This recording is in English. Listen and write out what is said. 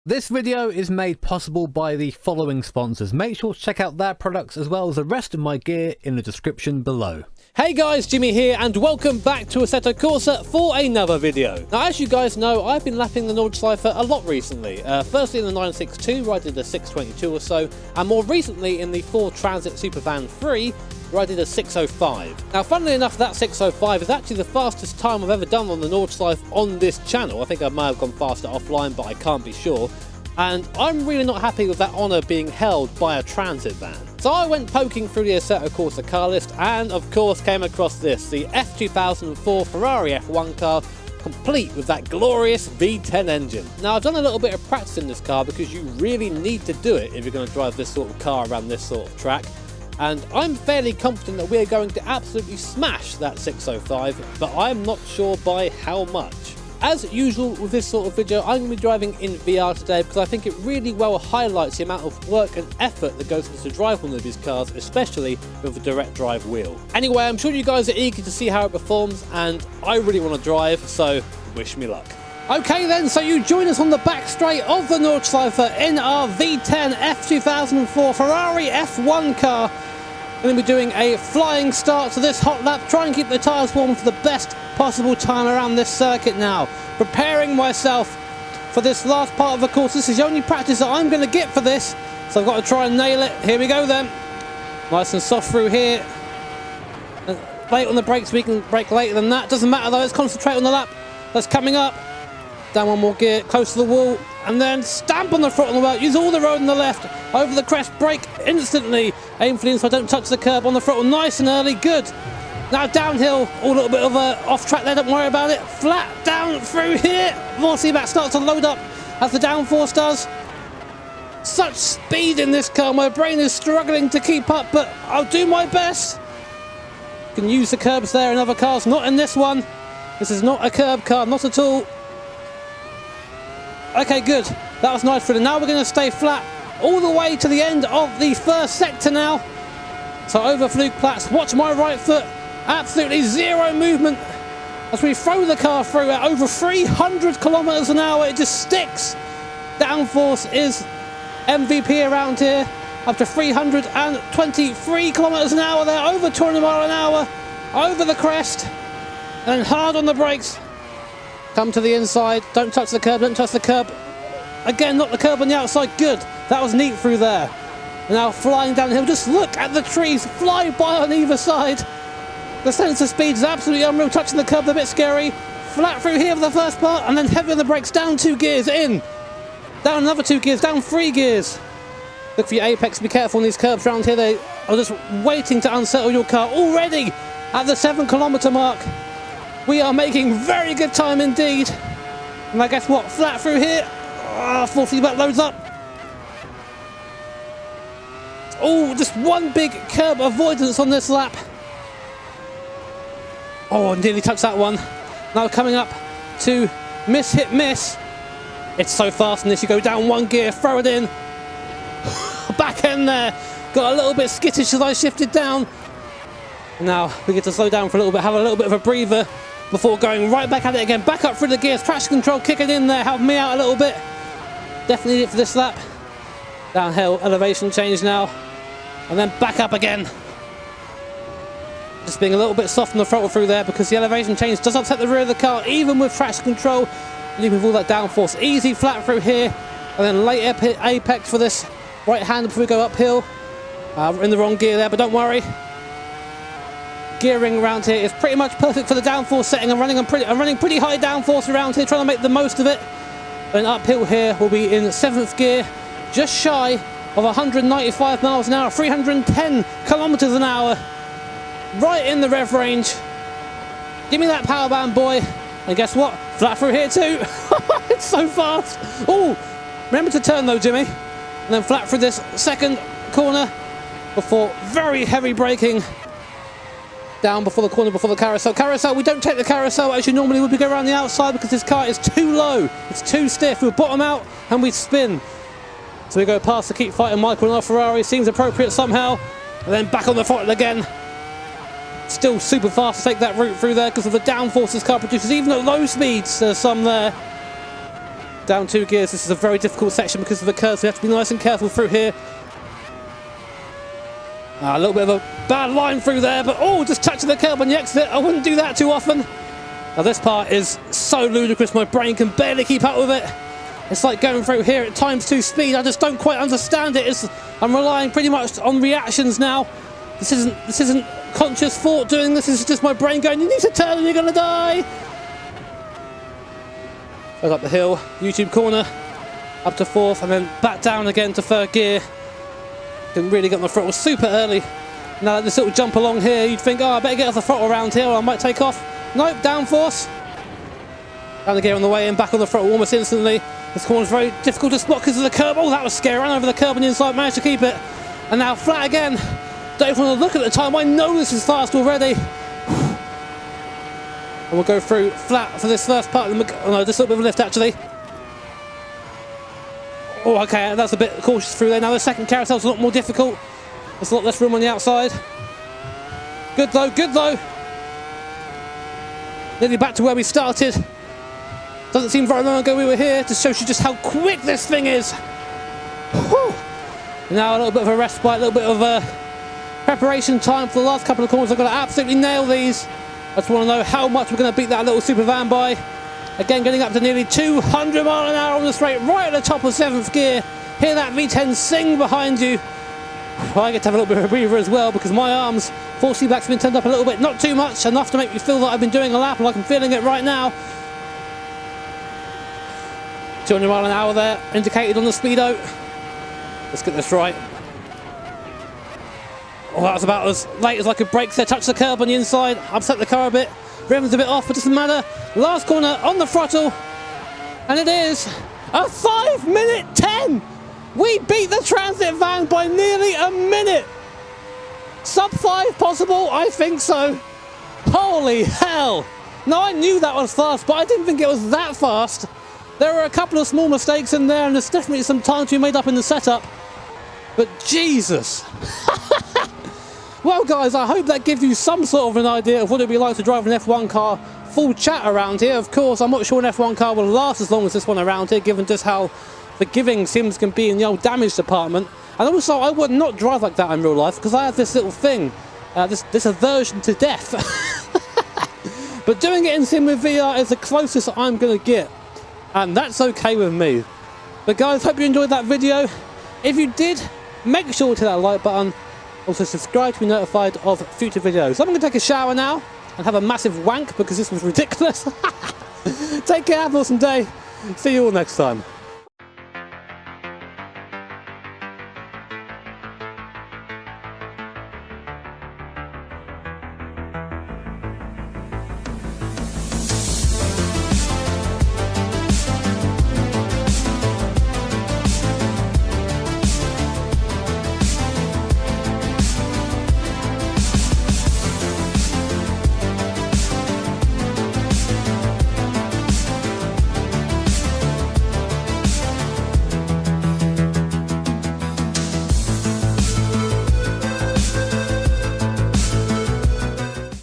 This video is made possible by the following sponsors. Make sure to check out their products as well as the rest of my gear in the description below. Hey guys, Jimmy here and welcome back to Assetto Corsa for another video. Now as you guys know, I've been lapping the Nordschleife a lot recently. Firstly in the 962 where I did a 622 or so, and more recently in the Ford Transit Supervan 3 where I did a 605. Now funnily enough, that 605 is actually the fastest time I've ever done on the Nordschleife on this channel. I think I may have gone faster offline, but I can't be sure. And I'm really not happy with that honour being held by a transit van. So I went poking through the Assetto Corsa car list and of course came across this, the F2004 Ferrari F1 car, complete with that glorious V10 engine. Now I've done a little bit of practice in this car because you really need to do it if you're going to drive this sort of car around this sort of track. And I'm fairly confident that we're going to absolutely smash that 605, but I'm not sure by how much. As usual with this sort of video, I'm going to be driving in VR today because I think it really well highlights the amount of work and effort that goes into to drive one of these cars, especially with a direct drive wheel. Anyway, I'm sure you guys are eager to see how it performs and I really want to drive, so wish me luck. Okay then, so you join us on the back straight of the Nordschleife in our V10 F2004 Ferrari F1 car. I'm going to be doing a flying start to this hot lap, try and keep the tyres warm for the best possible time around this circuit now. Preparing myself for this last part of the course. This is the only practice that I'm going to get for this, so I've got to try and nail it. Here we go then. Nice and soft through here. Late on the brakes, we can brake later than that. Doesn't matter though, let's concentrate on the lap that's coming up. Down one more gear, close to the wall, and then stamp on the throttle on the right. Use all the road on the left, over the crest, brake instantly. Aim for the inside, don't touch the curb on the throttle, nice and early, good. Now downhill, a little bit of a off track there, don't worry about it. Flat down through here. More back starts to load up as the downforce does. Such speed in this car, my brain is struggling to keep up, but I'll do my best. You can use the curbs there in other cars, not in this one. This is not a curb car, not at all. Okay, good. That was nice for them. Now we're going to stay flat all the way to the end of the first sector now. So over Flugplatz, watch my right foot. Absolutely zero movement as we throw the car through at over 300 kilometers an hour. It just sticks. Downforce is MVP around here. Up to 323 kilometers an hour there. Over 200 miles an hour. Over the crest. And hard on the brakes. Come to the inside, don't touch the curb, don't touch the curb. Again, not the curb on the outside, good. That was neat through there. And now flying downhill, just look at the trees, fly by on either side. The sense of speed is absolutely unreal, touching the curb a bit scary. Flat through here for the first part, and then heavy on the brakes, down 2 gears, in. Down another 2 gears, down 3 gears. Look for your apex, be careful on these curbs around here. They are just waiting to unsettle your car already at the 7 kilometer mark. We are making very good time indeed. And I guess what? Flat through here. Full feedback loads up. Oh, just one big curb avoidance on this lap. Oh, nearly touched that one. Now coming up to miss, hit, miss. It's so fast in this. You go down 1 gear, throw it in. Back end there. Got a little bit skittish as I shifted down. Now we get to slow down for a little bit, have a little bit of a breather before going right back at it again. Back up through the gears, traction control kicking in there, help me out a little bit. Definitely need it for this lap. Downhill, elevation change now. And then back up again. Just being a little bit soft on the throttle through there because the elevation change does upset the rear of the car, even with traction control. Leaving with all that downforce. Easy flat through here. And then late apex for this right hand before we go uphill. We're in the wrong gear there, but don't worry. Gearing around here is pretty much perfect for the downforce setting. I'm running pretty high downforce around here, trying to make the most of it. And uphill here we'll be in 7th gear, just shy of 195 miles an hour, 310 kilometers an hour. Right in the rev range. Give me that power band, boy. And guess what? Flat through here too. It's so fast. Oh, remember to turn though, Jimmy. And then flat through this second corner before very heavy braking. Down before the corner, before the carousel. Carousel, we don't take the carousel as you normally would. We go around the outside because this car is too low. It's too stiff. We bottom out and we spin. So we go past the keep fighting Michael in our Ferrari. Seems appropriate somehow. And then back on the throttle again. Still super fast to take that route through there because of the downforce this car produces. Even at low speeds, there's some there. Down 2 gears. This is a very difficult section because of the curves. We have to be nice and careful through here. A little bit of a bad line through there, but oh, just touching the curb on the exit. I wouldn't do that too often. Now this part is so ludicrous, my brain can barely keep up with it. It's like going through here at times 2 speed. I just don't quite understand it. I'm relying pretty much on reactions now. This isn't conscious thought doing this. This is just my brain going, you need to turn and you're gonna die. Goes up the hill, YouTube corner, up to 4th, and then back down again to 3rd gear. Can really get on the throttle super early. Now this little jump along here, you'd think, oh, I better get off the throttle around here or I might take off. Nope, downforce. Down the gear on the way in, back on the throttle almost instantly. This corner's very difficult to spot because of the curb. Oh, that was scary. Ran over the curb on the inside, managed to keep it. And now flat again. Don't even want to look at the time. I know this is fast already. And we'll go through flat for this first part. Oh no, just a little bit of a lift actually. Oh, okay, that's a bit cautious through there. Now the second carousel's a lot more difficult. There's a lot less room on the outside. Good though, good though. Nearly back to where we started. Doesn't seem very long ago we were here. Just shows you just how quick this thing is. Whew. Now a little bit of a respite, a little bit of preparation time for the last couple of corners. I've got to absolutely nail these. I just want to know how much we're going to beat that little super van by. Again, getting up to nearly 200 mile an hour on the straight, right at the top of 7th gear. Hear that V10 sing behind you. I get to have a little bit of a breather as well because my arms, 4C black's been turned up a little bit, not too much, enough to make me feel that I've been doing a lap and like I'm feeling it right now. 200 mile an hour there, indicated on the speedo. Let's get this right. Oh, that was about as late as I could brake there, touch the curb on the inside, upset the car a bit. Rhythm's a bit off, but it doesn't matter. Last corner on the throttle, and it is a 5-minute 10. We beat the transit van by nearly a minute. Sub 5 possible? I think so. Holy hell. Now I knew that was fast, but I didn't think it was that fast. There were a couple of small mistakes in there, and there's definitely some time to be made up in the setup. But Jesus. Well guys, I hope that gives you some sort of an idea of what it'd be like to drive an F1 car full chat around here. Of course, I'm not sure an F1 car will last as long as this one around here, given just how forgiving Sims can be in the old damage department. And also, I would not drive like that in real life, because I have this little thing, this aversion to death. But doing it in Sim with VR is the closest I'm going to get. And that's okay with me. But guys, hope you enjoyed that video. If you did, make sure to hit that like button. Also subscribe to be notified of future videos. I'm going to take a shower now and have a massive wank because this was ridiculous. Take care, have an awesome day. See you all next time.